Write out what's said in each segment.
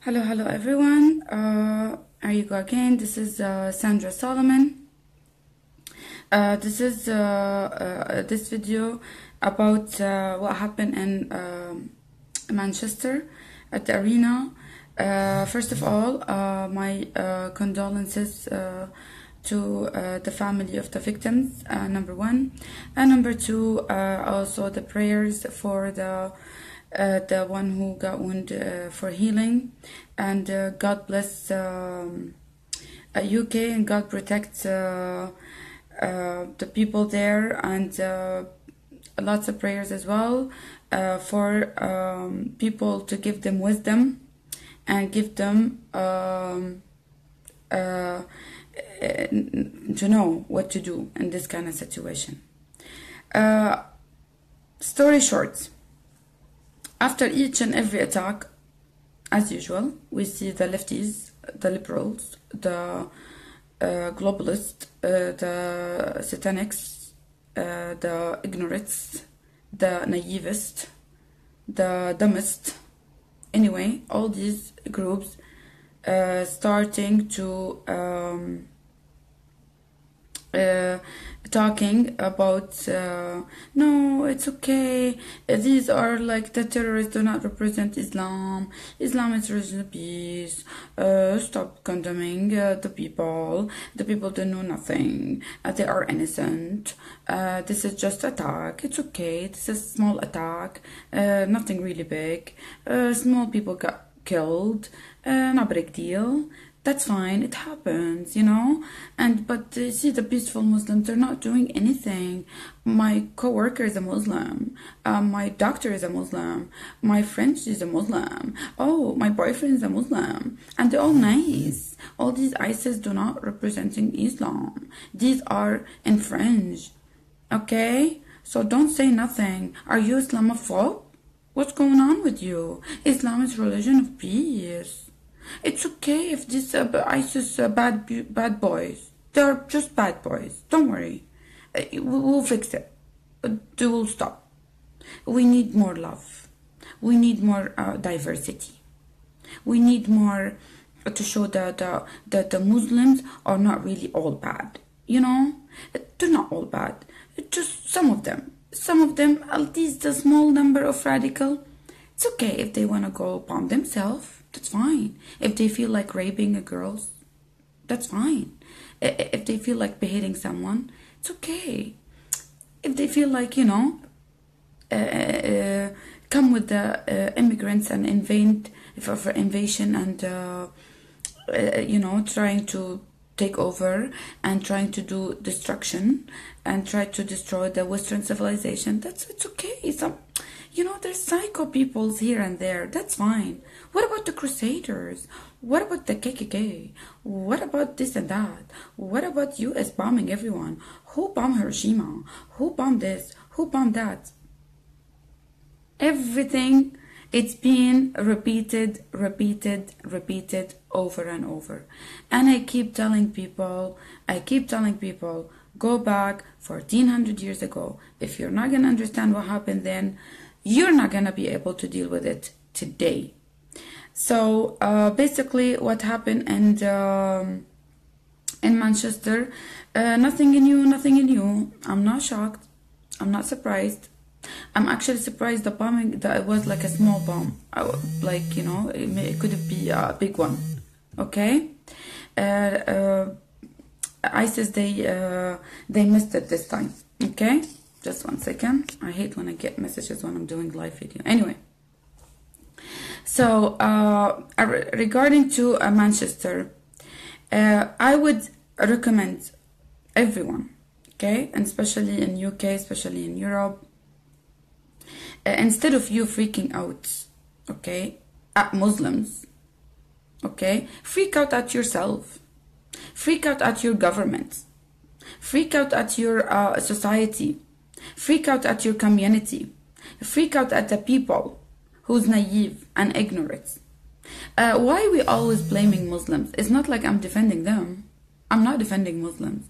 Hello everyone. Here you go again. This is Sandra Solomon. This video about what happened in Manchester at the arena. First of all, my condolences to the family of the victims, number one, and number two, also the prayers for the one who got wounded for healing, and God bless UK, and God protect the people there, and lots of prayers as well for people to give them wisdom and give them to know what to do in this kind of situation. Story short, after each and every attack, as usual, we see the lefties, the liberals, the globalists, the satanics, the ignorates, the naivists, the dumbest. Anyway, all these groups starting to talking about no, it's okay, these are like the terrorists do not represent Islam is religion of peace, stop condemning the people don't know nothing, they are innocent, this is just attack, it's okay, this is a small attack, nothing really big, small people got killed, not a big deal. That's fine, it happens, you know. But see, the peaceful Muslims, they're not doing anything. My co-worker is a Muslim, my doctor is a Muslim, my friend is a Muslim, oh, my boyfriend is a Muslim, and they're all nice. All these ISIS do not representing Islam, these are infringed, okay? So don't say nothing. Are you Islamophobe? What's going on with you? Islam is religion of peace. It's okay if these ISIS bad boys, they're just bad boys. Don't worry, we'll fix it. They will stop. We need more love. We need more diversity. We need more to show that the Muslims are not really all bad. You know, they're not all bad. It's just some of them. Some of them, at least a small number of radical. It's okay if they want to go bomb themselves. That's fine. If they feel like raping a girl, that's fine. If they feel like beheading someone, it's okay. If they feel like, you know, come with the immigrants and invade for invasion and, you know, trying to take over and trying to do destruction and try to destroy the Western civilization, it's okay. You know, there's psycho peoples here and there. That's fine. What about the Crusaders? What about the KKK? What about this and that? What about US bombing everyone? Who bombed Hiroshima? Who bombed this? Who bombed that? Everything, it's been repeated over and over. And I keep telling people, go back 1400 years ago. If you're not going to understand what happened then, you're not going to be able to deal with it today. So basically what happened in Manchester, nothing new. I'm not shocked. I'm not surprised. I'm actually surprised the bombing, that it was like a small bomb. Like, you know, it could be a big one. Okay? ISIS, they missed it this time. Okay? Just 1 second. I hate when I get messages when I'm doing live video. Anyway, so regarding to Manchester, I would recommend everyone, okay, and especially in UK, especially in Europe, instead of you freaking out, okay, at Muslims, okay, freak out at yourself, freak out at your government, freak out at your society, freak out at your community, freak out at the people who's naive and ignorant. Why are we always blaming Muslims? It's not like I'm defending them. I'm not defending Muslims.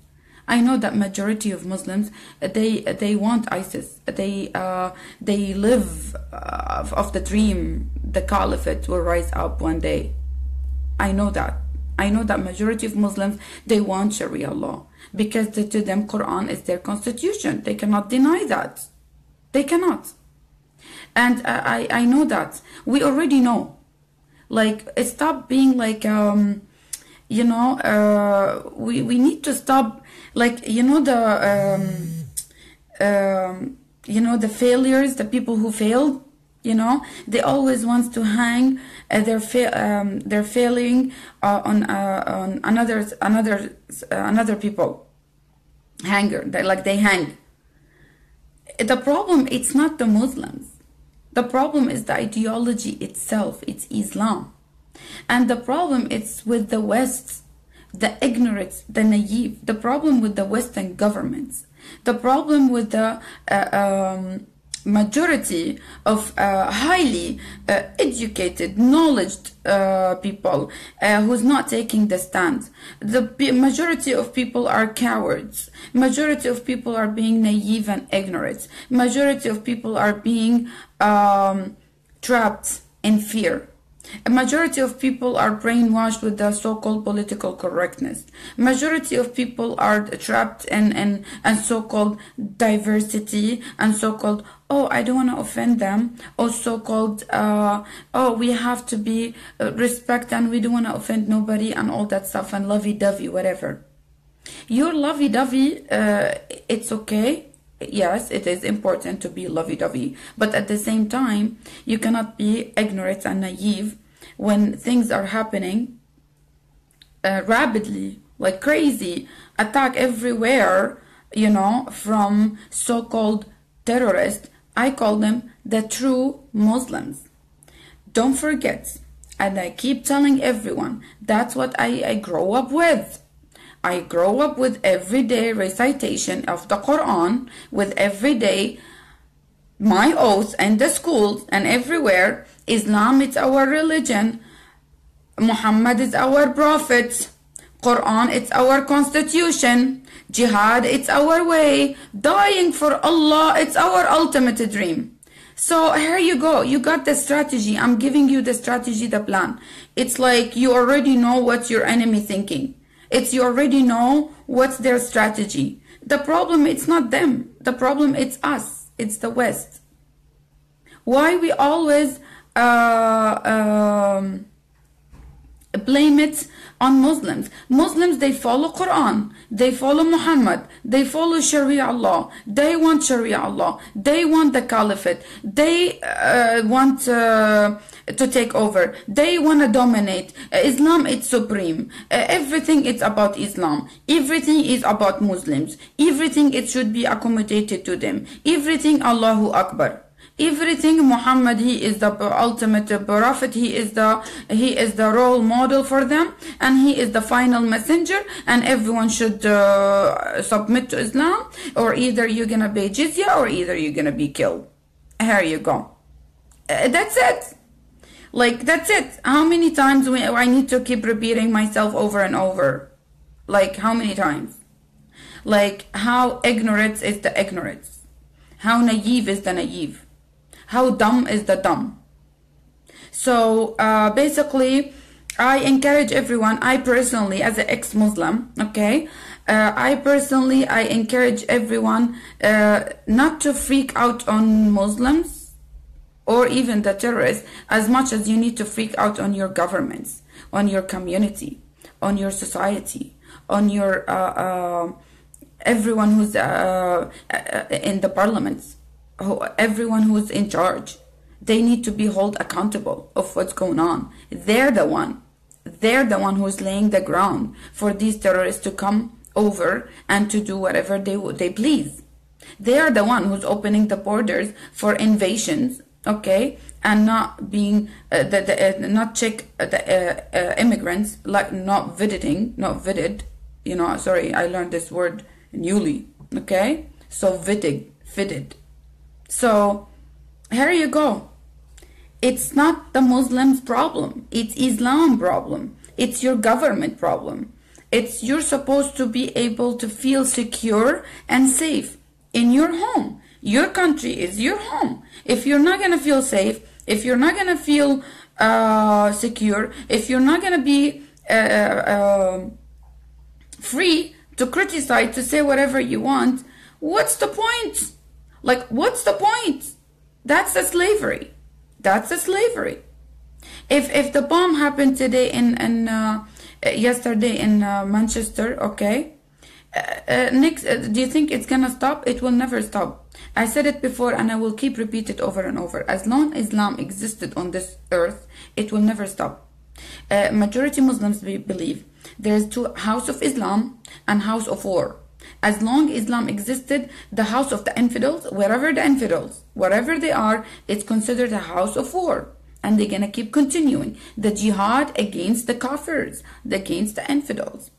I know that majority of Muslims, they want ISIS. They live of the dream the caliphate will rise up one day. I know that. I know that majority of Muslims, they want Sharia law because to them Quran is their constitution. They cannot deny that. They cannot. And I know that. We already know. Like, stop being like, you know, we need to stop, like, you know, the failures, the people who failed, you know, they always want to hang their failing on another people. Hanger, they hang. The problem, it's not the Muslims. The problem is the ideology itself. It's Islam. And the problem is with the West, the ignorance, the naive. The problem with the Western governments. The problem with the majority of highly educated, knowledge people who's not taking the stand. The majority of people are cowards. Majority of people are being naive and ignorant. Majority of people are being trapped in fear. A majority of people are brainwashed with the so-called political correctness. Majority of people are trapped in so-called diversity and so-called, oh, I don't want to offend them, or so-called, oh, we have to be respect and we don't want to offend nobody and all that stuff and lovey-dovey, whatever. Your lovey-dovey, it's okay. Yes, it is important to be lovey-dovey, but at the same time, you cannot be ignorant and naive when things are happening rapidly, like crazy, attack everywhere, you know, from so-called terrorists. I call them the true Muslims. Don't forget, and I keep telling everyone, that's what I grow up with. I grow up with everyday recitation of the Quran, with everyday my oath in the schools and everywhere. Islam is our religion. Muhammad is our prophet. Quran, it's our constitution. Jihad, it's our way. Dying for Allah, it's our ultimate dream. So here you go. You got the strategy. I'm giving you the strategy, the plan. It's like you already know what your enemy thinking. It's you already know what's their strategy. The problem, it's not them. The problem, it's us. It's the West. Why we always blame it on Muslims. Muslims, they follow Quran. They follow Muhammad. They follow Sharia law. They want Sharia law. They want the caliphate. They want to take over. They want to dominate. Islam is supreme. Everything is about Islam. Everything is about Muslims. Everything it should be accommodated to them. Everything Allahu Akbar. Everything Muhammad, he is the ultimate prophet, he is the role model for them, and he is the final messenger, and everyone should submit to Islam, or either you're gonna pay jizya or either you're gonna be killed. Here you go. That's it. Like, that's it. How many times I need to keep repeating myself over and over? Like, how many times? Like, how ignorant is the ignorance? How naive is the naive? How dumb is the dumb? So basically, I encourage everyone, I personally, as an ex-Muslim, okay, I encourage everyone not to freak out on Muslims or even the terrorists as much as you need to freak out on your governments, on your community, on your society, on your everyone who's in the parliaments. Everyone who's in charge, they need to be held accountable of what's going on. They're the one who's laying the ground for these terrorists to come over and to do whatever they please. They are the one who's opening the borders for invasions, okay, and not being not check the immigrants, like not vetted. You know, sorry, I learned this word newly. Okay, so vetted. So here you go. It's not the Muslims' problem. It's Islam problem. It's your government problem. You're supposed to be able to feel secure and safe in your home. Your country is your home. If you're not gonna feel safe, if you're not gonna feel secure, if you're not gonna be free to criticize, to say whatever you want, what's the point? Like, what's the point? That's a slavery. That's a slavery. If the bomb happened today in yesterday in Manchester, okay, next, do you think it's gonna stop? It will never stop. I said it before and I will keep repeating it over and over. As long as Islam existed on this earth, it will never stop. Majority Muslims believe there's two: House of Islam and House of War. As long as Islam existed, the house of the infidels, wherever they are, it's considered a house of war. And they're gonna keep continuing the jihad against the kafirs, against the infidels.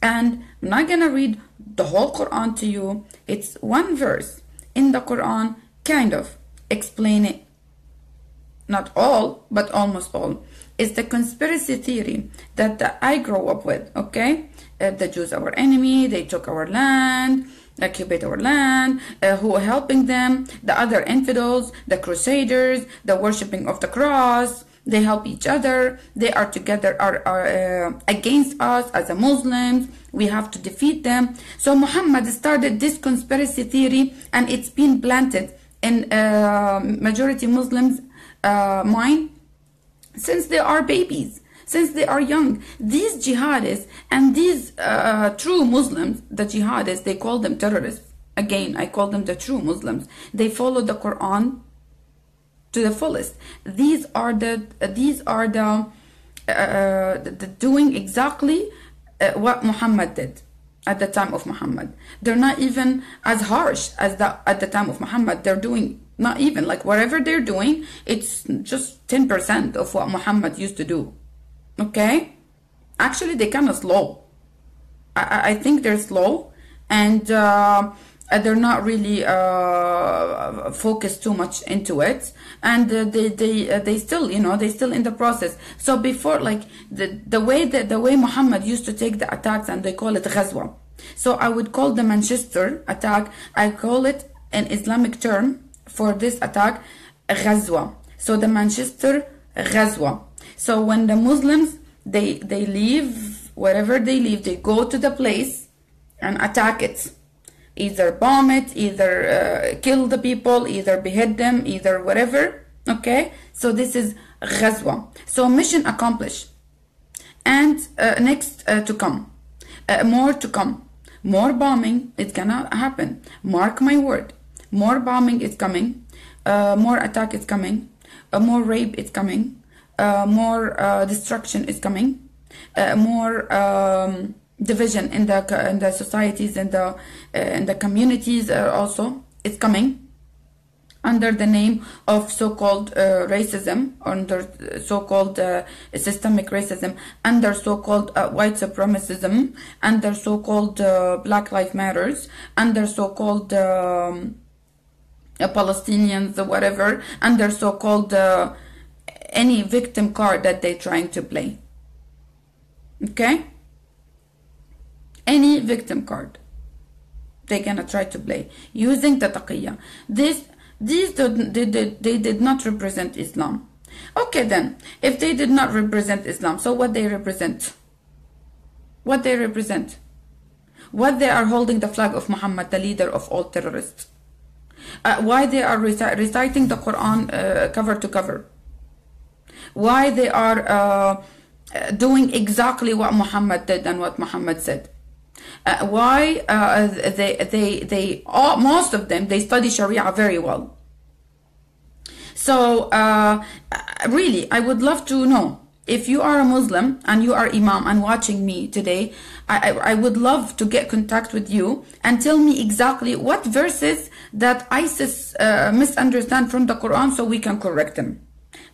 And I'm not gonna read the whole Quran to you. It's one verse in the Quran, kind of explain it. Not all, but almost all. It's the conspiracy theory that I grew up with, okay? The Jews are our enemy, they took our land, occupied our land, who are helping them, the other infidels, the crusaders, the worshipping of the cross, they help each other, they are together, are against us as a Muslims, we have to defeat them. So Muhammad started this conspiracy theory and it's been planted in majority Muslims' mind since they are babies, since they are young. These jihadists and these true Muslims, the jihadists, they call them terrorists. Again, I call them the true Muslims. They follow the Quran to the fullest. These are the doing exactly what Muhammad did at the time of Muhammad. They're not even as harsh as at the time of Muhammad. They're doing not even like whatever they're doing. It's just 10% of what Muhammad used to do. Okay, actually they kind of slow. I think they're slow, and they're not really focused too much into it, and they still, you know, they still in the process. So before, like the way Muhammad used to take the attacks, and they call it ghazwa. So I would call the Manchester attack, I call it an Islamic term for this attack, ghazwa. So the Manchester ghazwa. So when the Muslims, they leave, wherever they leave, they go to the place and attack it. Either bomb it, either kill the people, either behead them, either whatever. Okay? So this is ghazwa. So mission accomplished. And next to come. More to come. More bombing is gonna happen. Mark my word. More bombing is coming. More attack is coming. More rape is coming. More destruction is coming. More division in the societies and the communities also is coming, under the name of so-called racism, under so-called systemic racism, under so-called white supremacism, under so-called Black Lives Matters, under so-called Palestinians, whatever, under so-called any victim card that they're trying to play. Okay? Any victim card they're gonna try to play using the taqiyya. They did not represent Islam. Okay, then, if they did not represent Islam, so what they represent? What they represent? What they are holding the flag of Muhammad, the leader of all terrorists? Why they are reciting the Quran cover to cover? Why they are doing exactly what Muhammad did and what Muhammad said? Why most of them, they study Sharia very well. So really, I would love to know, if you are a Muslim and you are Imam and watching me today, I would love to get contact with you and tell me exactly what verses that ISIS misunderstand from the Quran, so we can correct them.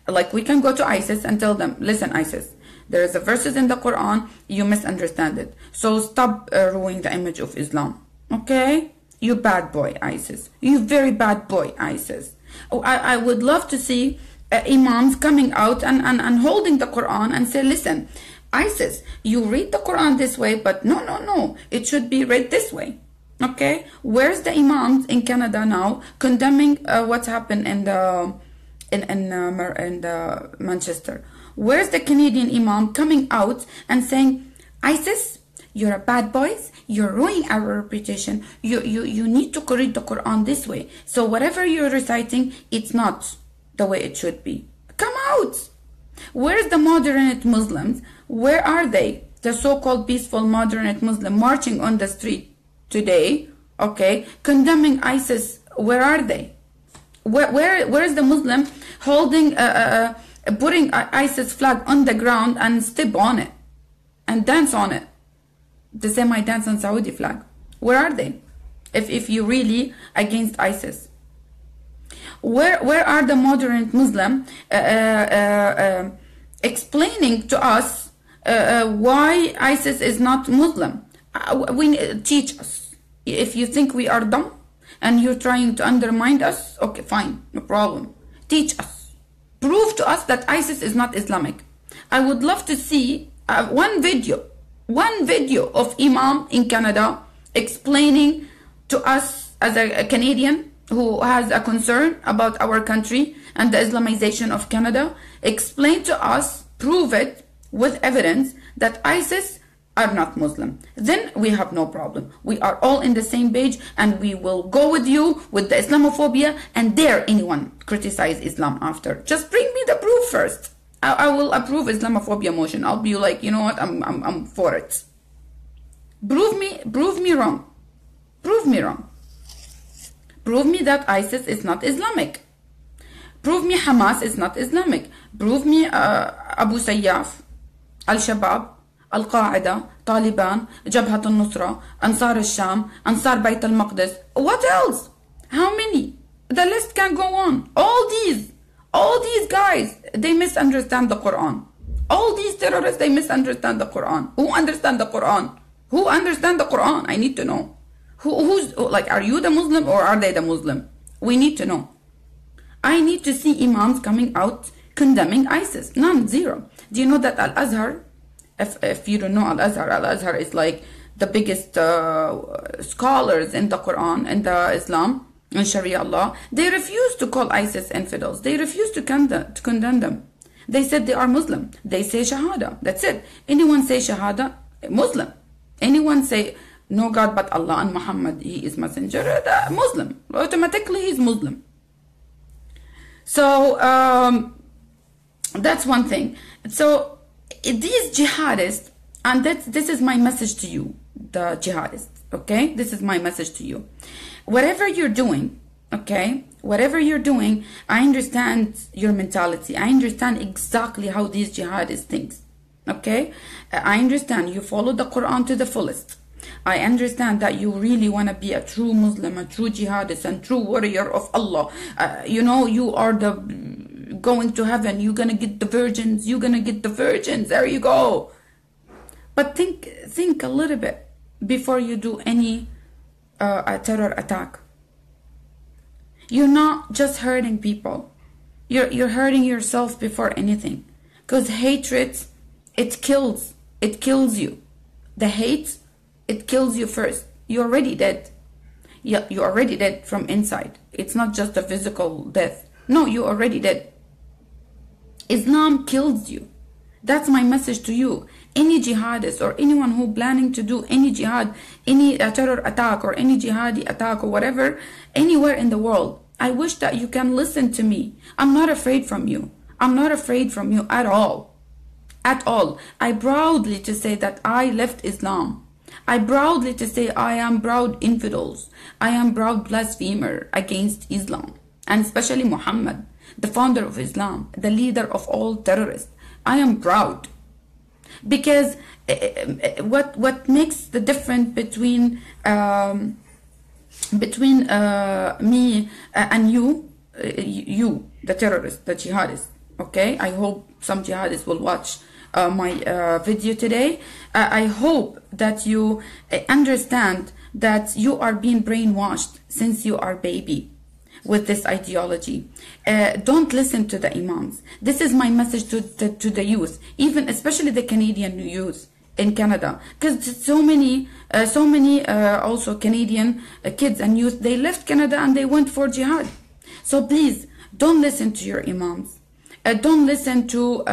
Like, we can go to ISIS and tell them, listen, ISIS, there is a verses in the Quran, you misunderstand it. So stop ruining the image of Islam. Okay? You bad boy, ISIS. You very bad boy, ISIS. Oh, I would love to see imams coming out and holding the Quran and say, listen, ISIS, you read the Quran this way, but no, it should be read this way. Okay? Where's the imams in Canada now condemning what's happened in the in Manchester. Where's the Canadian imam coming out and saying, ISIS, you're a bad boys, you're ruining our reputation, you need to read the Quran this way. So whatever you're reciting, it's not the way it should be. Come out! Where's the moderate Muslims? Where are they? The so-called peaceful moderate Muslim marching on the street today, okay, condemning ISIS. Where are they? Where is the Muslim holding, putting ISIS flag on the ground and step on it and dance on it? The same I dance on Saudi flag. Where are they? If you really against ISIS, where are the moderate Muslim explaining to us why ISIS is not Muslim? We teach us. If you think we are dumb and you're trying to undermine us, okay, fine, no problem. Teach us. Prove to us that ISIS is not Islamic. I would love to see one video of Imam in Canada explaining to us as a Canadian who has a concern about our country and the Islamization of Canada, explain to us, prove it with evidence that ISIS are not Muslim. Then we have no problem. We are all in the same page and we will go with you with the Islamophobia and dare anyone criticize Islam after. Just bring me the proof first. I will approve Islamophobia motion. I'll be like, you know what, I'm for it. Prove me wrong. Prove me wrong. Prove me that ISIS is not Islamic. Prove me Hamas is not Islamic. Prove me Abu Sayyaf, Al-Shabaab, Al-Qaeda, Taliban, Jabhat al-Nusra, Ansar al-Sham, Ansar Bayt al-Maqdis. What else? How many? The list can go on. All these guys, they misunderstand the Quran. All these terrorists, they misunderstand the Quran. Who understand the Quran? Who understand the Quran? I need to know. Who's like, are you the Muslim or are they the Muslim? We need to know. I need to see imams coming out condemning ISIS. None, zero. Do you know that Al-Azhar, if you don't know Al-Azhar is like the biggest scholars in the Quran and the Islam and Sharia law. They refuse to call ISIS infidels. They refuse to condemn them. They said they are Muslim. They say Shahada. That's it. Anyone say Shahada, Muslim. Anyone say no God but Allah and Muhammad, he is messenger, Muslim. Automatically he's Muslim. So that's one thing. So these jihadists, and this is my message to you, the jihadists, okay? This is my message to you. Whatever you're doing, okay? Whatever you're doing, I understand your mentality. I understand exactly how these jihadists think, okay? I understand you follow the Quran to the fullest. I understand that you really want to be a true Muslim, a true jihadist, and true warrior of Allah. You know, you are the going to heaven. You're gonna get the virgins. You're gonna get the virgins. There you go. But think a little bit before you do any a terror attack. You're not just hurting people. You're hurting yourself before anything. Because hatred, it kills. It kills you. The hate, it kills you first. You're already dead. Yeah, you're already dead from inside. It's not just a physical death. No, you're already dead. Islam kills you. That's my message to you. Any jihadist or anyone who planning to do any jihad, any terror attack or any jihadi attack or whatever, anywhere in the world, I wish that you can listen to me. I'm not afraid from you. I'm not afraid from you at all. At all. I proudly to say that I left Islam. I proudly to say I am proud infidels. I am proud blasphemer against Islam. And especially Muhammad, the founder of Islam, the leader of all terrorists. I am proud. Because what makes the difference between me and you, the terrorist, the jihadist, okay? I hope some jihadists will watch my video today. I hope that you understand that you are being brainwashed since you are baby with this ideology. Don't listen to the imams. This is my message to the youth, even especially the Canadian youth in Canada, because so many also Canadian kids and youth, they left Canada and they went for jihad. So please Don't listen to your imams. Don't listen to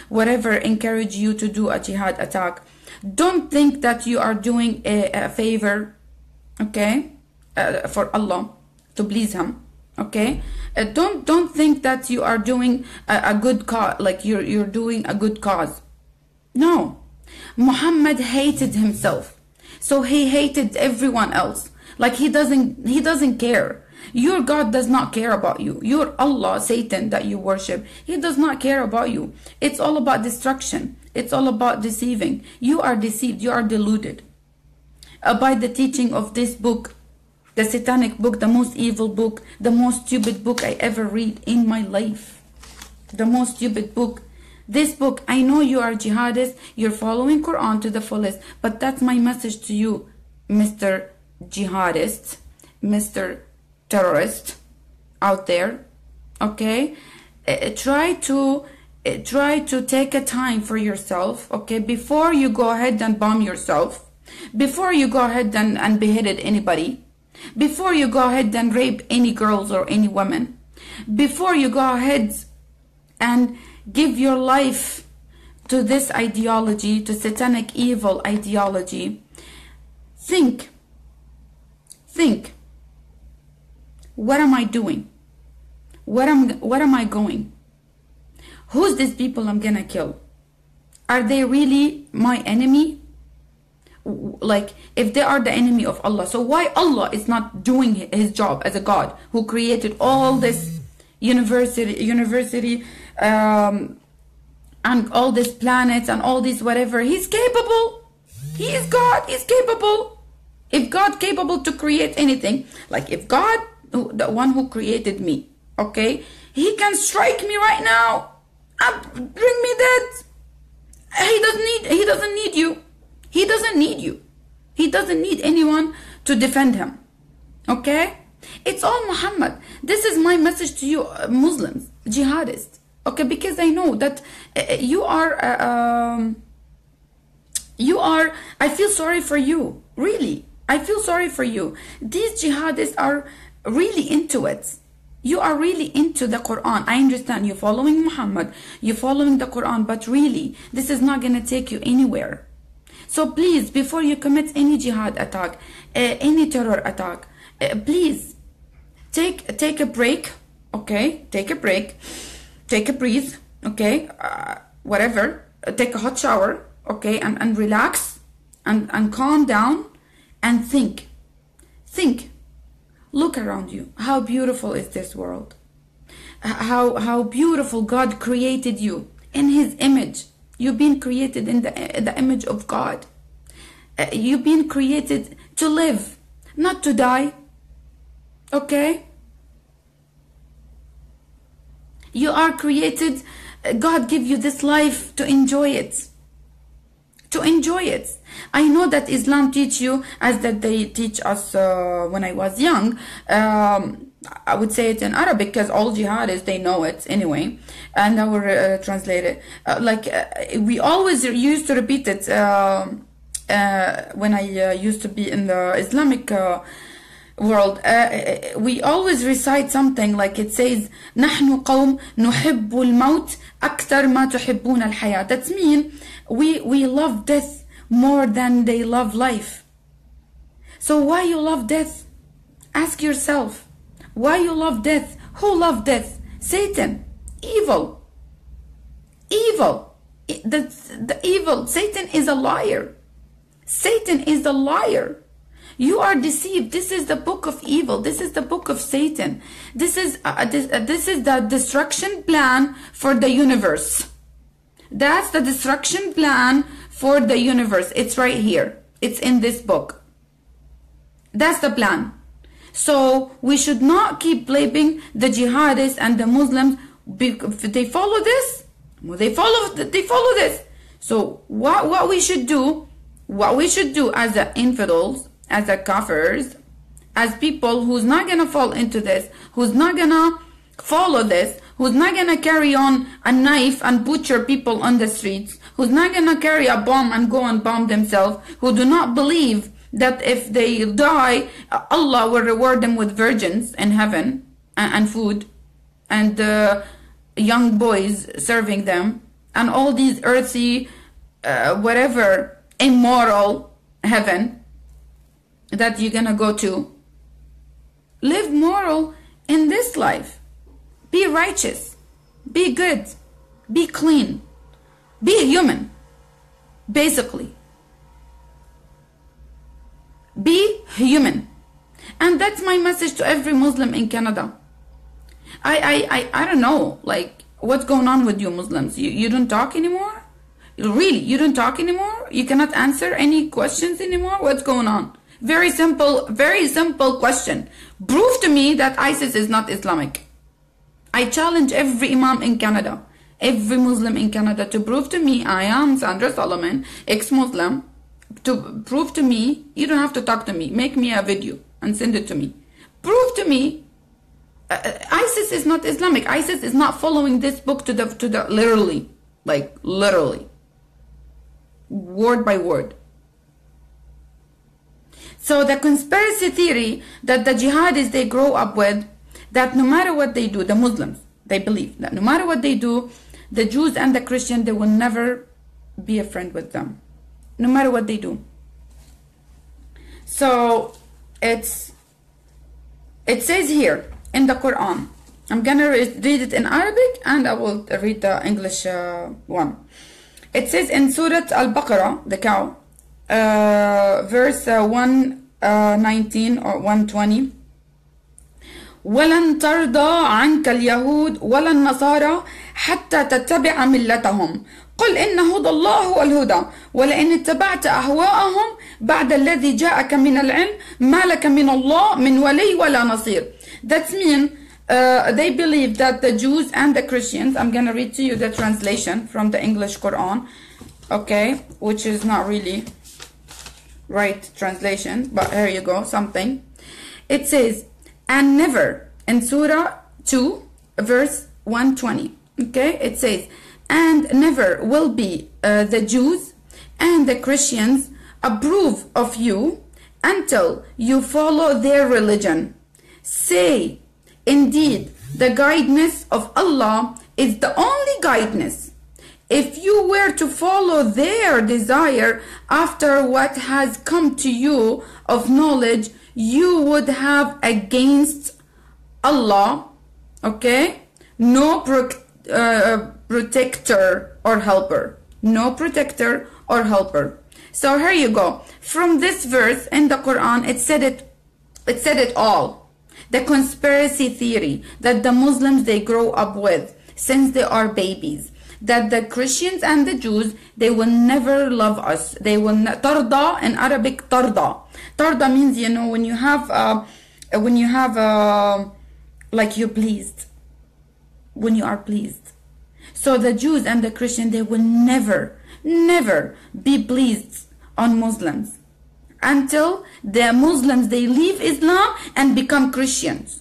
whatever encourage you to do a jihad attack. Don't think that you are doing a favor, okay, for Allah, to please Him, okay. Don't think that you are doing a good cause, like you're doing a good cause. No, Muhammad hated himself, so he hated everyone else. Like he doesn't care. Your God does not care about you. Your Allah, Satan, that you worship, he does not care about you. It's all about destruction. It's all about deceiving. You are deceived. You are deluded by the teaching of this book, the satanic book, the most evil book, the most stupid book I ever read in my life. The most stupid book. This book, I know you are jihadists, you're following Quran to the fullest, but that's my message to you, Mr. Jihadist, Mr. Terrorist out there, okay. Try to take a time for yourself, okay, before you go ahead and bomb yourself, before you go ahead and beheaded anybody, before you go ahead and rape any girls or any women, before you go ahead and give your life to this ideology, to satanic evil ideology. Think, what am I doing? Where am I going? Who's these people I'm gonna kill? Are they really my enemy? Like, if they are the enemy of Allah, so why Allah is not doing his job as a God who created all this university and all these planets and all these whatever? He's capable. He is God. He's capable. If God capable to create anything, like if God, the one who created me, okay, he can strike me right now and bring me dead. He doesn't need you. He doesn't need you. He doesn't need anyone to defend him. Okay? It's all Muhammad. This is my message to you, Muslims, jihadists. Okay, because I know that you are, I feel sorry for you. Really. I feel sorry for you. These jihadists are really into it. You are really into the Quran. I understand you're following Muhammad, you're following the Quran, but really, this is not going to take you anywhere. So please, before you commit any jihad attack, any terror attack, please take a break, okay? Take a break, take a breathe, okay? Whatever, take a hot shower, okay? And relax and calm down and think. Look around you. How beautiful is this world? How beautiful God created you in His image. You've been created in the image of God. You've been created to live, not to die. Okay? You are created, God gave you this life to enjoy it. To enjoy it. I know that Islam teach you, as that they teach us when I was young. I would say it in Arabic because all jihadists, they know it anyway, and I will translate it. We always used to repeat it when I used to be in the Islamic world. We always recite something like it says, نحن قوم نحب الموت أكثر ما تحبون الحياة. That means we love death more than they love life. So why you love death? Ask yourself, why you love death? Who loved death? Satan. Evil. The evil. Satan is a liar. Satan is a liar. You are deceived. This is the book of evil. This is the book of Satan. This is the destruction plan for the universe. That's the destruction plan for the universe. It's right here. It's in this book. That's the plan. So we should not keep blaming the jihadists and the Muslims. They follow this. They follow this. So what we should do as the infidels, as the kafirs, as people who's not gonna fall into this, who's not gonna follow this, who's not gonna carry on a knife and butcher people on the streets, who's not gonna carry a bomb and go and bomb themselves, who do not believe that if they die, Allah will reward them with virgins in heaven and food and young boys serving them, and all these earthy, whatever, immoral heaven that you're gonna go to. Live moral in this life. Be righteous. Be good. Be clean. Be human. Basically. Be human. And that's my message to every Muslim in Canada. I don't know, like, what's going on with you Muslims? You don't talk anymore? Really, you don't talk anymore? You cannot answer any questions anymore? What's going on? Very simple question. Prove to me that ISIS is not Islamic. I challenge every Imam in Canada, every Muslim in Canada, to prove to me, I am Sandra Solomon, ex-Muslim, to prove to me, you don't have to talk to me, make me a video and send it to me. Prove to me ISIS is not Islamic. ISIS is not following this book to the literally, like literally, word by word. So the conspiracy theory that the jihadis they grow up with, that no matter what they do, the Muslims, they believe that no matter what they do, the Jews and the Christians, they will never be a friend with them, no matter what they do. So it says here in the Quran, I'm gonna read it in Arabic and I will read the English one. It says in Surah Al-Baqarah, the cow, verse 119 or 120, وَلَن تَرْضَى عَنْكَ الْيَهُودُ وَلَا النَّصَارَى حَتَّى تَتَّبِعَ مِلَّتَهُمْ قل إن هدى الله هو الهدى ولئن اتبعت أهواءهم بعد الذي جاءك من العلم ما لك من الله من ولي ولا نصير. That means they believe that the Jews and the Christians, I'm going to read to you the translation from the English Quran, okay, which is not really right translation, but here you go, something. It says, and never, in Surah 2, verse 120, okay, it says, and never will be the Jews and the Christians approve of you until you follow their religion. Say, indeed, the guidance of Allah is the only guidance. If you were to follow their desire after what has come to you of knowledge, you would have against Allah, okay, no protector or helper. No protector or helper. So here you go. From this verse in the Quran, it said it all. The conspiracy theory that the Muslims they grow up with since they are babies, that the Christians and the Jews, they will never love us. They will not. Tarda in Arabic, tarda. Tarda means, you know, when you have like you're pleased, when you are pleased. So the Jews and the Christians, they will never be pleased on Muslims until the Muslims, they leave Islam and become Christians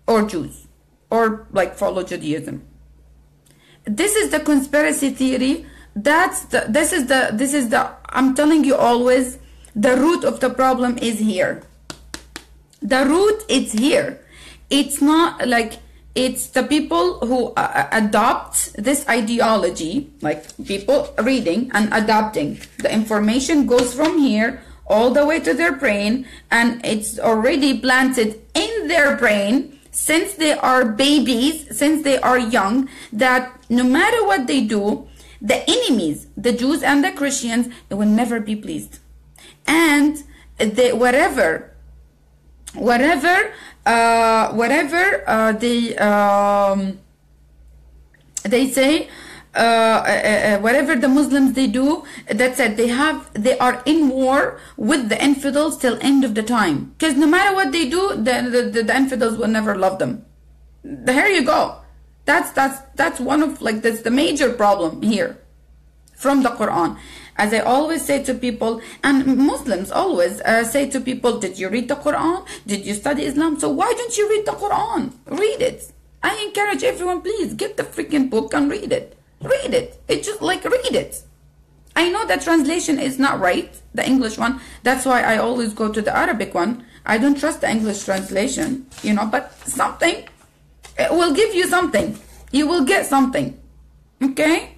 or Jews or like follow Judaism. This is the conspiracy theory. This is the I'm telling you always, the root of the problem is here. The root is here. It's not like, it's the people who adopt this ideology, like people reading and adopting. The information goes from here all the way to their brain, and it's already planted in their brain since they are babies, since they are young, that no matter what they do, the enemies, the Jews and the Christians, they will never be pleased. And they, whatever they say, whatever the Muslims they do, that's it. They are in war with the infidels till end of the time. Because no matter what they do, the infidels will never love them. Here you go. That's one of, like, that's the major problem here from the Quran. As I always say to people, and Muslims always say to people, did you read the Quran? Did you study Islam? So why don't you read the Quran? Read it. I encourage everyone, please get the freaking book and read it. Read it. It's just like, read it. I know the translation is not right, the English one. That's why I always go to the Arabic one. I don't trust the English translation, you know, but something It will give you something. You will get something. Okay?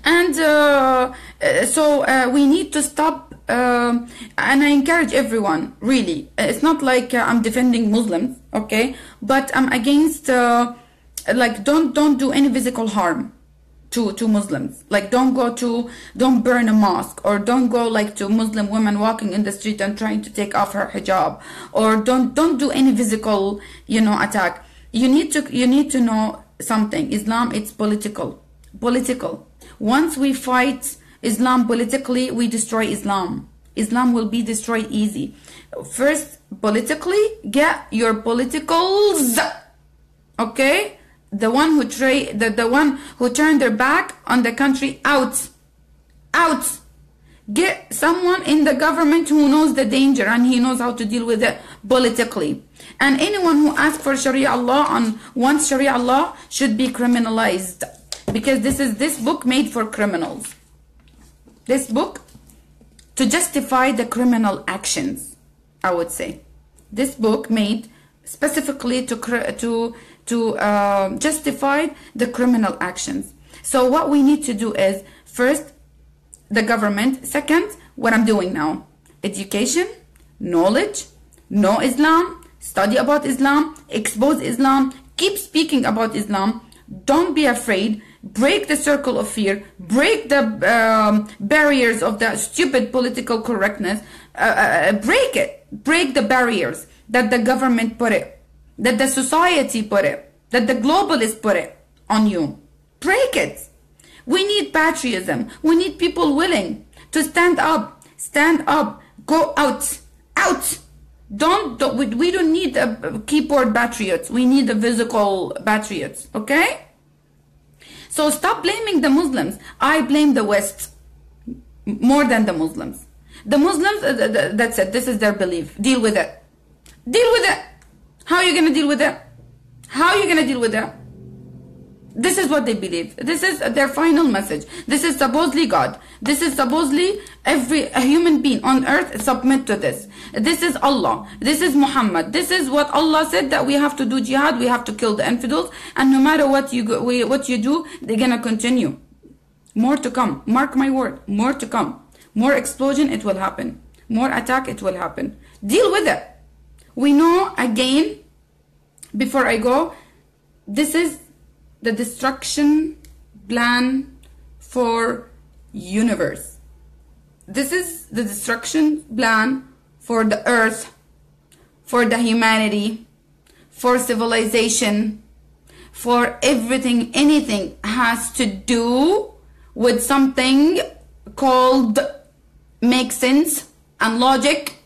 And so we need to stop, and I encourage everyone, really. It's not like I'm defending Muslims, okay? But I'm against, like, don't do any physical harm to Muslims. Like, don't burn a mosque, or don't go like to Muslim women walking in the street and trying to take off her hijab, or don't do any physical, attack. You need to know something. Islam, it's political. Once we fight Islam politically, we destroy Islam. Islam will be destroyed easy. First, politically, get your politicals, okay? The one who turned their back on the country out. Get someone in the government who knows the danger and he knows how to deal with it politically. And anyone who asks for Sharia law wants Sharia law should be criminalized. Because this book made for criminals. This book to justify the criminal actions, I would say. This book made specifically to justify the criminal actions. So what we need to do is, first, the government. Second, what I'm doing now. Education, knowledge, know Islam, study about Islam, expose Islam, keep speaking about Islam. Don't be afraid. Break the circle of fear. Break the barriers of the stupid political correctness. Break it. Break the barriers that the government put it, that the society put it, that the globalists put it on you. Break it. We need patriotism. We need people willing to stand up. Stand up. Go out. Out. We don't need a keyboard patriots. We need the physical patriots. Okay? So stop blaming the Muslims. I blame the West more than the Muslims. The Muslims, that's it. This is their belief. Deal with it. Deal with it. How are you going to deal with it? How are you going to deal with it? This is what they believe. This is their final message. This is supposedly God. This is supposedly every human being on earth submit to this. This is Allah. This is Muhammad. This is what Allah said, that we have to do jihad. We have to kill the infidels. And no matter what you do, they're going to continue. More to come. Mark my word. More to come. More explosion, it will happen. More attack, it will happen. Deal with it. We know, again, before I go, this is the destruction plan for universe. This is the destruction plan for the earth, for the humanity, for civilization, for everything. Anything has to do with something called make sense and logic.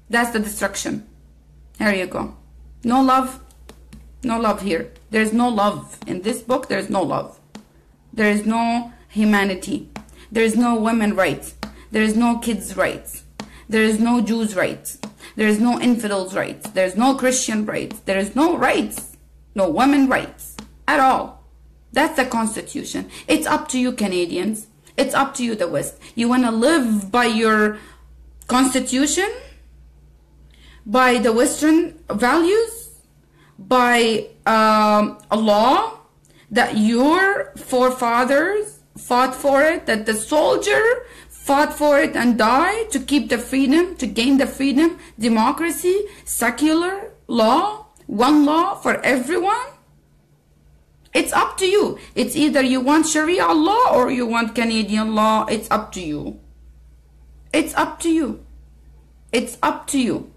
That's the destruction. There you go. No love. No love here. There's no love. In this book, there's no love. There is no humanity. There is no women's rights. There is no kids' rights. There is no Jews' rights. There is no infidels' rights. There is no Christian rights. There is no rights. No women's rights at all. That's the Constitution. It's up to you, Canadians. It's up to you, the West. You want to live by your Constitution? By the Western values? By a law that your forefathers fought for it, that the soldier fought for it and died to keep the freedom, to gain the freedom, democracy, secular law, one law for everyone? It's up to you. It's either you want Sharia law or you want Canadian law. It's up to you. It's up to you. It's up to you.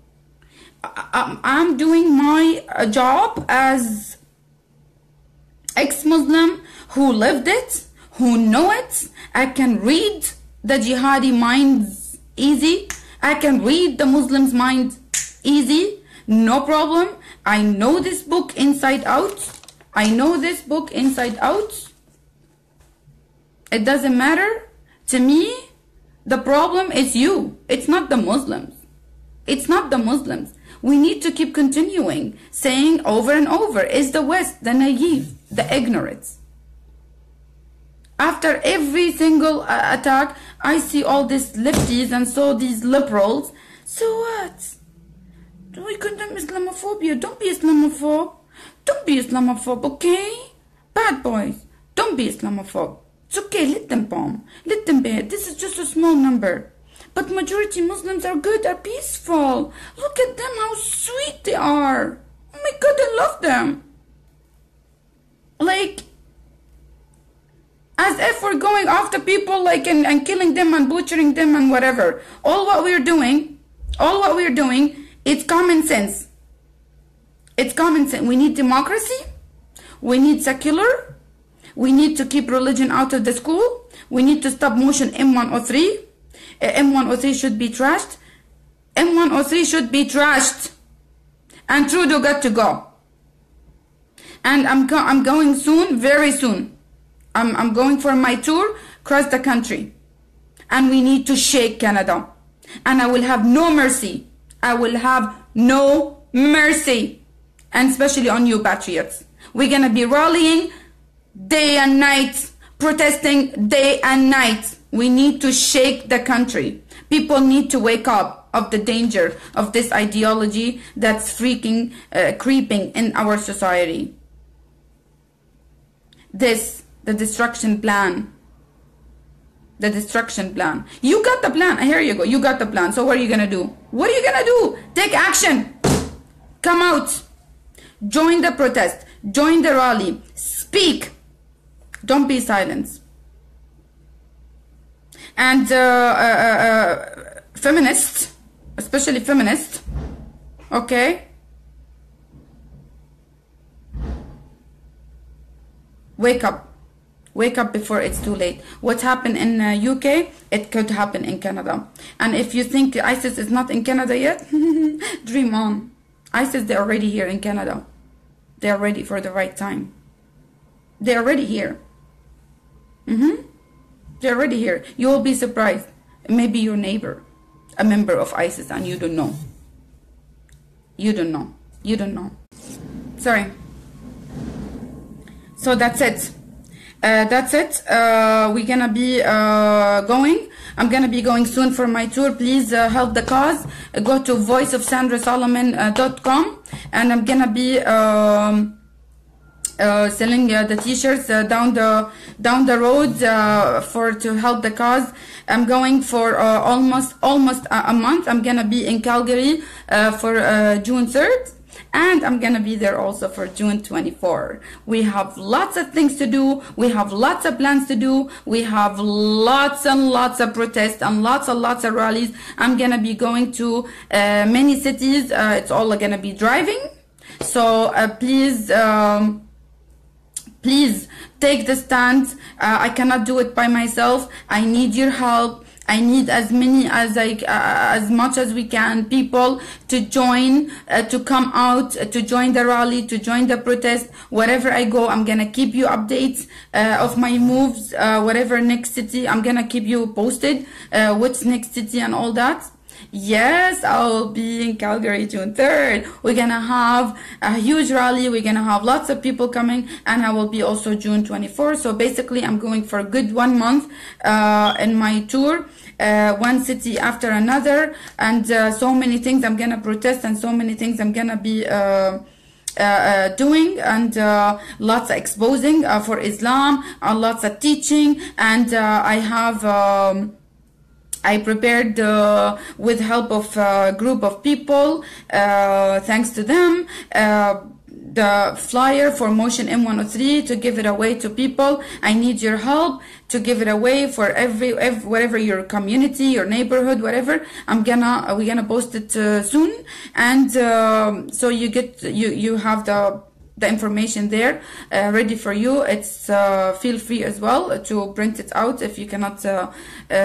I'm doing my job as ex-Muslim who lived it, who know it. I can read the jihadi minds easy. I can read the Muslims' mind easy. No problem. I know this book inside out. I know this book inside out. It doesn't matter. To me, the problem is you. It's not the Muslims. It's not the Muslims. We need to keep continuing, saying over and over, is the West, the naive, the ignorant. After every single attack, I see all these lefties and so these liberals. So what? Do we condemn Islamophobia? Don't be Islamophobe. Don't be Islamophobe, okay? Bad boys, don't be Islamophobe. It's okay, let them bomb. Let them be. This is just a small number. But majority Muslims are good, are peaceful. Look at them, how sweet they are. Oh my God, I love them. Like, as if we're going after people like and killing them and butchering them and whatever. All what we're doing, it's common sense. It's common sense. We need democracy. We need secular. We need to keep religion out of the school. We need to stop motion M103. M103 should be trashed. M103 should be trashed. And Trudeau got to go. And I'm going soon, very soon. I'm going for my tour across the country. And we need to shake Canada. And I will have no mercy. I will have no mercy. And especially on you patriots. We're going to be rallying day and night, protesting day and night. We need to shake the country. People need to wake up of the danger of this ideology that's freaking creeping in our society. The destruction plan. The destruction plan. You got the plan. Here you go. You got the plan. So what are you going to do? What are you going to do? Take action. Come out. Join the protest. Join the rally. Speak. Don't be silent. And feminists, especially feminists, okay? Wake up. Wake up before it's too late. What happened in UK, it could happen in Canada. And if you think ISIS is not in Canada yet, dream on. ISIS, they're already here in Canada. They're ready for the right time. They're already here. They're already here. You will be surprised. Maybe your neighbor, a member of ISIS, and you don't know. You don't know. You don't know. Sorry. So that's it. That's it. We're gonna be going. I'm gonna be going soon for my tour. Please help the cause. Go to voiceofsandrasolomon.com, and I'm gonna be selling the t-shirts down the road to help the cause. I'm going for almost a month. I'm gonna be in Calgary for June 3rd. And I'm gonna be there also for June 24. We have lots of things to do. We have lots of plans to do. We have lots and lots of protests and lots and lots of rallies. I'm gonna be going to many cities. It's all gonna be driving. So please take the stand. I cannot do it by myself. I need your help. I need as much as we can people to join, to come out, to join the rally, to join the protest. Wherever I go, I'm gonna keep you updates of my moves. Whatever next city, I'm gonna keep you posted. What's next city and all that. Yes, I'll be in Calgary June 3rd. We're gonna have a huge rally. We're gonna have lots of people coming, and I will be also June 24th. So basically, I'm going for a good 1 month in my tour, one city after another, and so many things I'm gonna protest, and so many things I'm gonna be doing, and lots of exposing for Islam, lots of teaching, and I prepared with help of a group of people, thanks to them, the flyer for Motion M103 to give it away to people. I need your help to give it away for whatever your community, your neighborhood, whatever. we're gonna post it soon, and so you have the information there ready for you. It's feel free as well to print it out if you cannot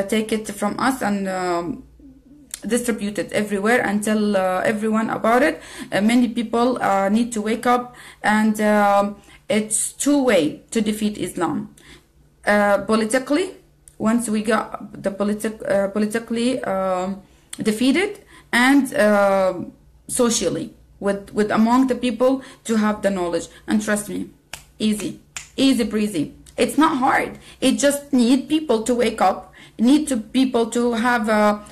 take it from us, and distribute it everywhere and tell everyone about it. Many people need to wake up, and it's two-way to defeat Islam. Politically, once we got the politically defeated, and socially, with among the people to have the knowledge. And trust me, easy breezy. It's not hard. It just need people to wake up, need to people to have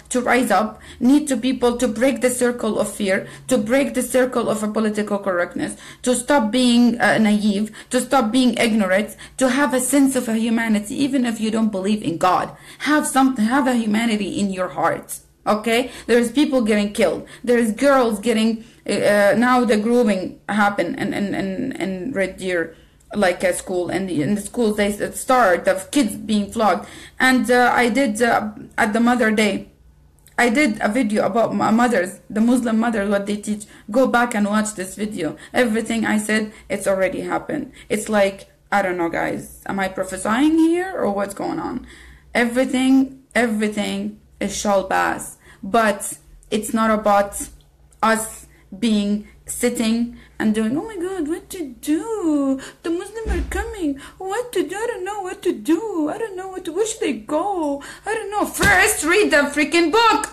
to rise up, need to people to break the circle of fear, to break the circle of a political correctness, to stop being naive, to stop being ignorant, to have a sense of a humanity. Even if you don't believe in God, have something, have a humanity in your heart. Okay, there's people getting killed, there's girls getting now the grooming happen in Red Deer, like a school, and in the schools they start of kids being flogged. And I did at the Mother Day, I did a video about mothers, the Muslim mothers, what they teach. Go back and watch this video. Everything I said, it's already happened. It's like, I don't know, guys, am I prophesying here or what's going on? Everything is shall pass, but it's not about us being sitting and doing, oh my God, what to do? The Muslims are coming. What to do? I don't know what to do. I don't know where should they go? I don't know. First, read the freaking book.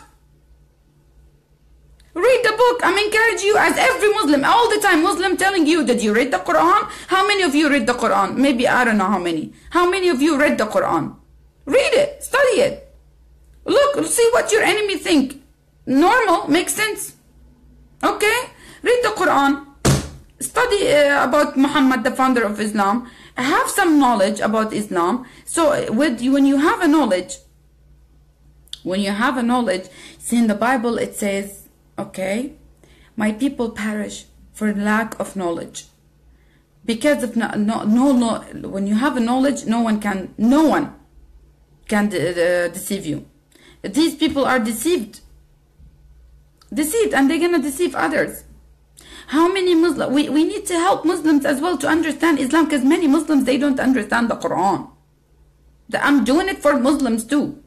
Read the book. I'm encouraging you as every Muslim, all the time, Muslim telling you, did you read the Quran? How many of you read the Quran? Maybe, I don't know how many. How many of you read the Quran? Read it. Study it. Look, see what your enemy think. Normal, makes sense. Okay? Read the Quran. Study about Muhammad, the founder of Islam. Have some knowledge about Islam. So when you have a knowledge, see in the Bible it says, okay, my people perish for lack of knowledge. Because of when you have a knowledge, no one can deceive you. These people are deceived, and they're gonna deceive others. How many Muslims, we need to help Muslims as well to understand Islam, because many Muslims, they don't understand the Quran. I'm doing it for Muslims too.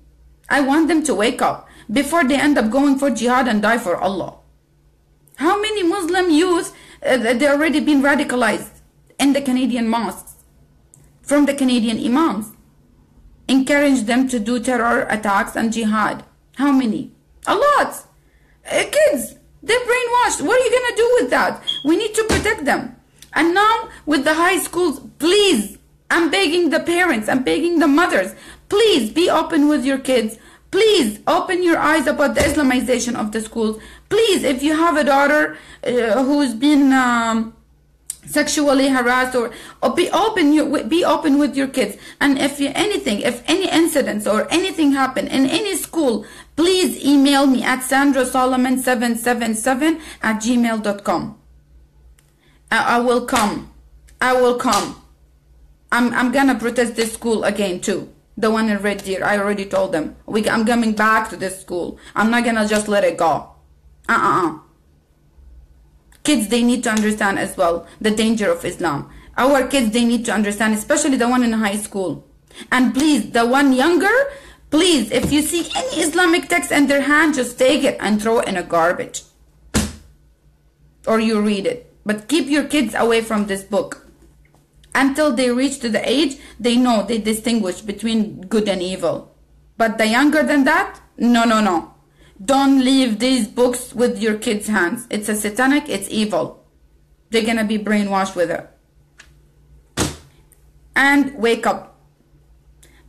I want them to wake up before they end up going for jihad and die for Allah. How many Muslim youth, they already been radicalized in the Canadian mosques from the Canadian imams, encourage them to do terror attacks and jihad? How many? A lot. Kids, they're brainwashed. What are you going to do with that? We need to protect them. And now with the high schools, please, I'm begging the parents, I'm begging the mothers, please be open with your kids. Please open your eyes about the Islamization of the schools. Please, if you have a daughter who's been sexually harassed, or be open with your kids. And if any incidents or anything happen in any school, please email me at sandrasolomon777@gmail.com. I will come. I'm gonna protest this school again too. The one in Red Deer, I already told them. I'm coming back to this school. I'm not gonna just let it go. Kids, they need to understand as well the danger of Islam. Our kids, they need to understand, especially the one in high school. And please, the one younger, please, if you see any Islamic text in their hand, just take it and throw it in a garbage. Or you read it. But keep your kids away from this book. Until they reach to the age, they know, they distinguish between good and evil. But the younger than that, no. Don't leave these books with your kids' hands. It's a satanic, it's evil. They're gonna be brainwashed with it. And wake up.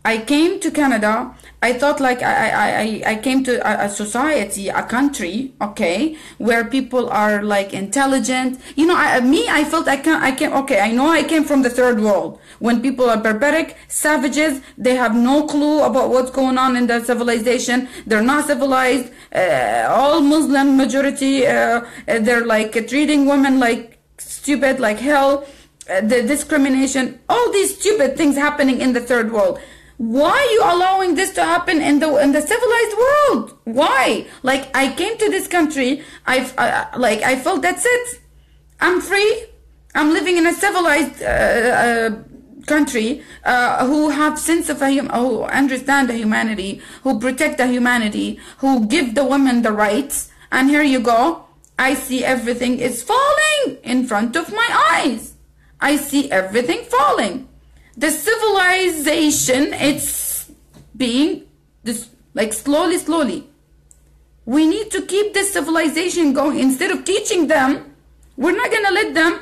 I came to Canada. I thought like I came to a society, a country, okay, where people are like intelligent. You know, I felt I came, okay, I know I came from the third world. When people are barbaric, savages, they have no clue about what's going on in their civilization. They're not civilized. All Muslim majority, they're like treating women like stupid, like hell. The discrimination, all these stupid things happening in the third world. Why are you allowing this to happen in the civilized world? Why? Like, I came to this country, I felt that's it. I'm free. I'm living in a civilized country who have sense of who understand the humanity, who protect the humanity, who give the women the rights. And here you go. I see everything is falling in front of my eyes. I see everything falling. The civilization, it's being like slowly. We need to keep this civilization going. Instead of teaching them, we're not gonna let them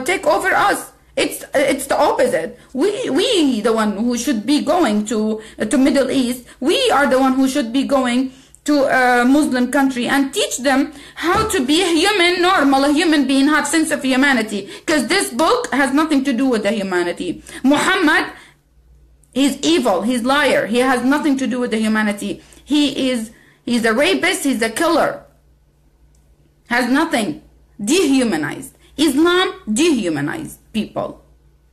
take over us. It's the opposite. We the one who should be going to Middle East. We are the one who should be going to a Muslim country and teach them how to be a human, normal, a human being, have sense of humanity. Because this book has nothing to do with the humanity. Muhammad, he's evil, he's liar. He has nothing to do with the humanity. He's a rapist, he's a killer. Has nothing. Dehumanized. Islam dehumanized people.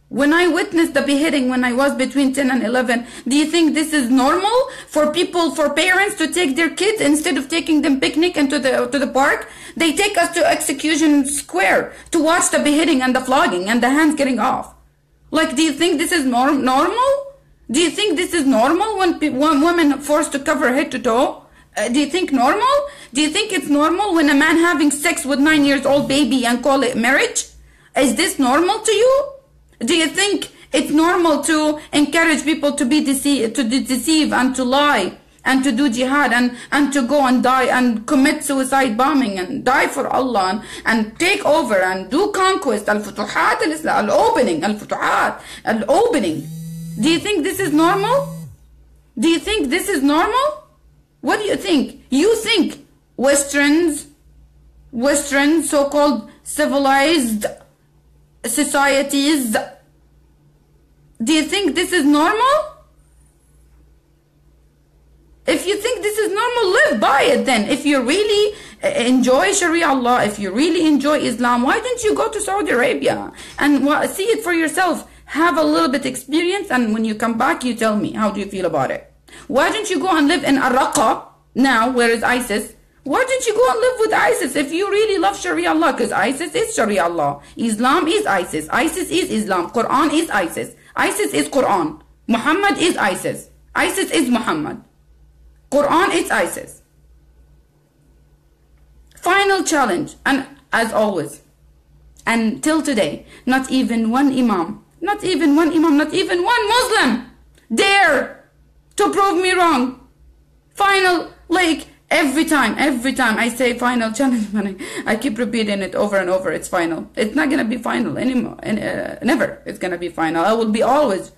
When I witnessed the beheading when I was between 10 and 11, do you think this is normal for people, for parents to take their kids instead of taking them picnic and to the park? They take us to Execution Square to watch the beheading and the flogging and the hands getting off. Like, do you think this is normal? Do you think this is normal when women are forced to cover head to toe? Do you think normal? Do you think it's normal when a man having sex with 9-year-old baby and call it marriage? Is this normal to you? Do you think it's normal to encourage people to deceive and to lie and to do jihad and to go and die and commit suicide bombing and die for Allah and take over and do conquest, al-futuhat, al-opening, al-futuhat, al-opening? Do you think this is normal? Do you think this is normal? What do you think? You think Western so-called civilized societies, do you think this is normal? If you think this is normal, live by it then. If you really enjoy Sharia law, if you really enjoy Islam, why don't you go to Saudi Arabia and see it for yourself? Have a little bit experience, and when you come back, you tell me, how do you feel about it? Why don't you go and live in Raqqa now, where is ISIS? Why don't you go and live with ISIS if you really love Sharia law? Because ISIS is Sharia law. Islam is ISIS. ISIS is Islam. Quran is ISIS. ISIS is Quran. Muhammad is ISIS. ISIS is Muhammad. Quran is ISIS. Final challenge, and as always, until today, not even one imam, not even one Muslim dare to prove me wrong. Final, like, every time I say final challenge, I keep repeating it over and over. It's final. It's not gonna be final anymore. Never. It's gonna be final. I will be always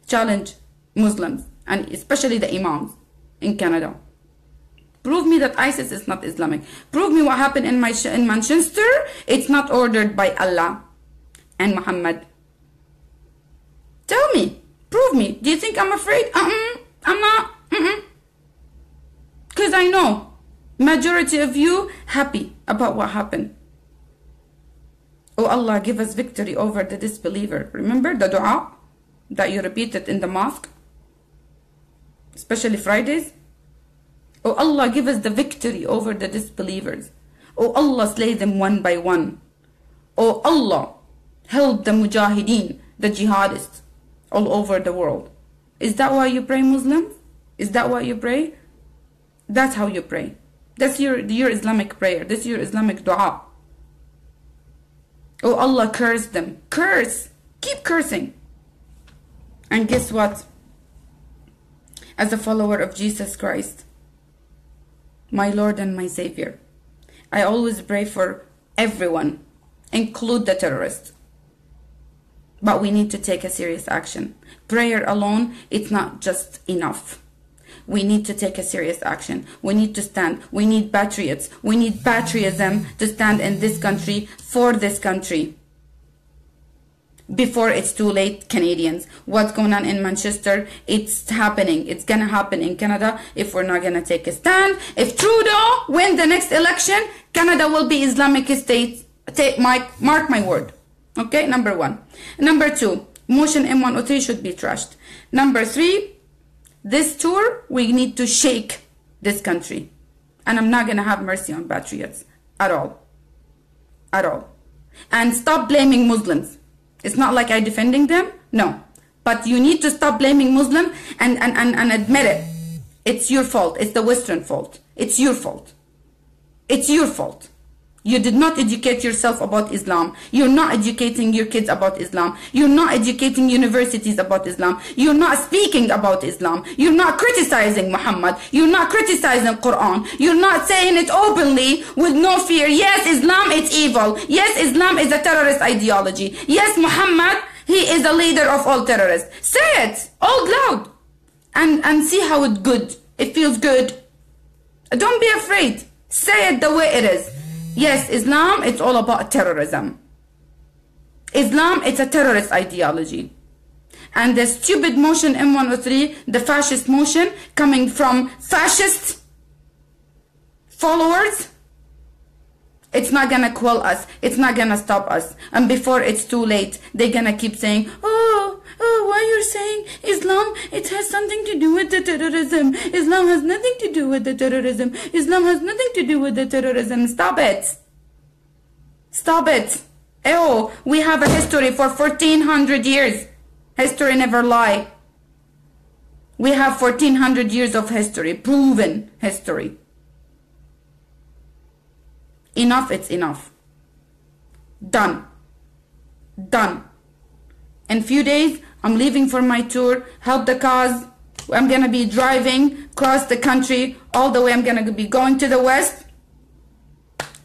challenge Muslims, and especially the imams in Canada. Prove me that ISIS is not Islamic. Prove me what happened in Manchester. It's not ordered by Allah and Muhammad. Tell me. Prove me. Do you think I'm afraid? I'm not. Because I know majority of you happy about what happened. Oh Allah, give us victory over the disbeliever. Remember the dua that you repeated in the mosque, especially Fridays? Oh Allah, give us the victory over the disbelievers. Oh Allah, slay them one by one. Oh Allah, help the mujahideen, the jihadists all over the world. Is that why you pray, Muslims? Is that why you pray? That's how you pray. That's your Islamic prayer. That's your Islamic dua. Oh Allah, curse them. Curse. Keep cursing. And guess what? As a follower of Jesus Christ, my Lord and my Savior, I always pray for everyone, include the terrorists. But we need to take a serious action. Prayer alone, it's not just enough. We need to take a serious action. We need to stand. We need patriots. We need patriotism to stand in this country, for this country. Before it's too late, Canadians. What's going on in Manchester, it's happening. It's gonna happen in Canada if we're not gonna take a stand. If Trudeau wins the next election, Canada will be Islamic state. Mark my word. Okay, number one. Number two, motion M103 should be trashed. Number three, this tour, we need to shake this country. And I'm not going to have mercy on patriots at all. At all. And stop blaming Muslims. It's not like I'm defending them. No. But you need to stop blaming Muslims and admit it. It's your fault. It's the Western fault. It's your fault. It's your fault. You did not educate yourself about Islam. You're not educating your kids about Islam. You're not educating universities about Islam. You're not speaking about Islam. You're not criticizing Muhammad. You're not criticizing Quran. You're not saying it openly with no fear. Yes, Islam is evil. Yes, Islam is a terrorist ideology. Yes, Muhammad, he is the leader of all terrorists. Say it out loud and see how it's good. It feels good. Don't be afraid. Say it the way it is. Yes, Islam, it's all about terrorism. Islam, it's a terrorist ideology. And the stupid motion M103, the fascist motion, coming from fascist followers, it's not gonna quell us. It's not gonna stop us. And before it's too late, they're gonna keep saying, oh, why you're saying Islam, it has something to do with the terrorism. Islam has nothing to do with the terrorism. Islam has nothing to do with the terrorism. Stop it. Stop it. Oh, we have a history for 1400 years. History never lie. We have 1400 years of history, proven history. Enough, it's enough. Done. Done. In few days, I'm leaving for my tour, help the cause. I'm gonna be driving across the country all the way. I'm gonna be going to the west.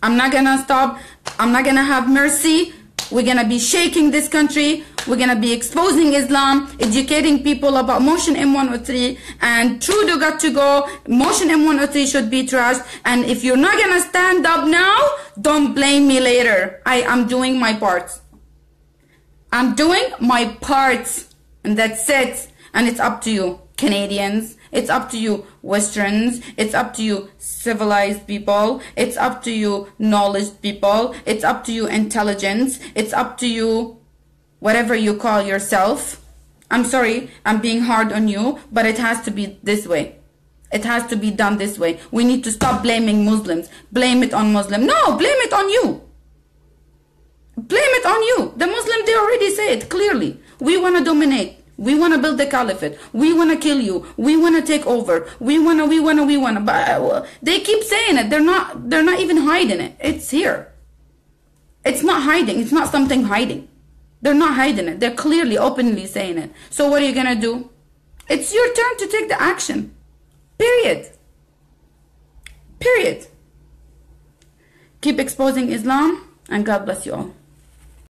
I'm not gonna stop. I'm not gonna have mercy. We're gonna be shaking this country. We're gonna be exposing Islam, educating people about motion M103, and Trudeau got to go. Motion M103 should be trashed. And if you're not gonna stand up now, don't blame me later. I am doing my part. I'm doing my part, and that's it. And it's up to you, Canadians. It's up to you, Westerns. It's up to you, civilized people. It's up to you, knowledge people. It's up to you, intelligence. It's up to you, whatever you call yourself. I'm sorry, I'm being hard on you, but it has to be this way. It has to be done this way. We need to stop blaming Muslims. Blame it on Muslims. No, blame it on you. Blame it on you. The Muslims, they already say it clearly. We want to dominate. We want to build the caliphate. We want to kill you. We want to take over. We want to. But they keep saying it. They're not even hiding it. It's here. It's not hiding. It's not something hiding. They're not hiding it. They're clearly, openly saying it. So what are you going to do? It's your turn to take the action. Period. Period. Keep exposing Islam, and God bless you all.